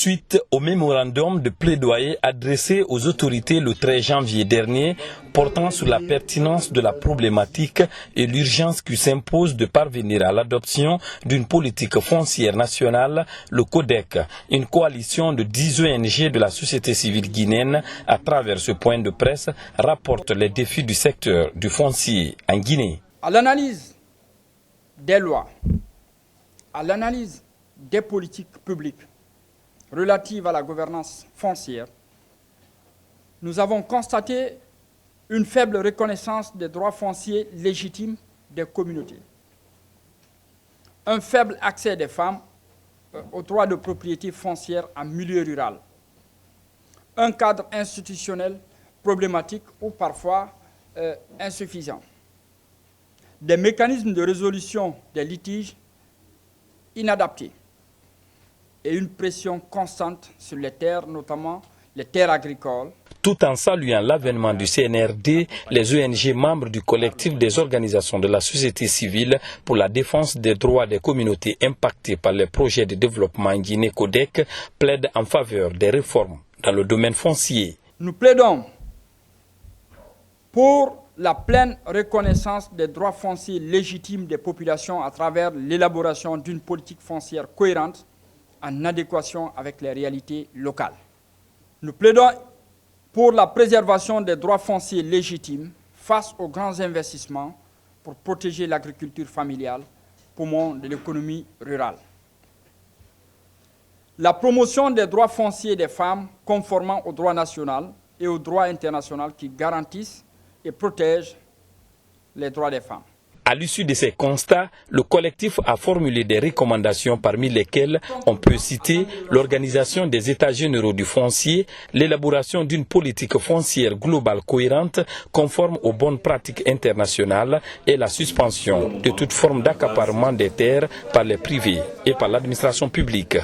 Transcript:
Suite au mémorandum de plaidoyer adressé aux autorités le 13 janvier dernier, portant sur la pertinence de la problématique et l'urgence qui s'impose de parvenir à l'adoption d'une politique foncière nationale, le CODEC, une coalition de 10 ONG de la société civile guinéenne, à travers ce point de presse, rapporte les défis du secteur du foncier en Guinée. À l'analyse des lois, à l'analyse des politiques publiques relatives à la gouvernance foncière, nous avons constaté une faible reconnaissance des droits fonciers légitimes des communautés, un faible accès des femmes aux droits de propriété foncière en milieu rural, un cadre institutionnel problématique ou parfois insuffisant, des mécanismes de résolution des litiges inadaptés et une pression constante sur les terres, notamment les terres agricoles. Tout en saluant l'avènement du CNRD, les ONG membres du collectif des organisations de la société civile pour la défense des droits des communautés impactées par les projets de développement Guinée CODEC plaident en faveur des réformes dans le domaine foncier. Nous plaidons pour la pleine reconnaissance des droits fonciers légitimes des populations à travers l'élaboration d'une politique foncière cohérente en adéquation avec les réalités locales. Nous plaidons pour la préservation des droits fonciers légitimes face aux grands investissements pour protéger l'agriculture familiale, poumon de l'économie rurale. La promotion des droits fonciers des femmes conformément au droit national et au droit international qui garantissent et protègent les droits des femmes. À l'issue de ces constats, le collectif a formulé des recommandations parmi lesquelles on peut citer l'organisation des États généraux du foncier, l'élaboration d'une politique foncière globale cohérente conforme aux bonnes pratiques internationales et la suspension de toute forme d'accaparement des terres par les privés et par l'administration publique.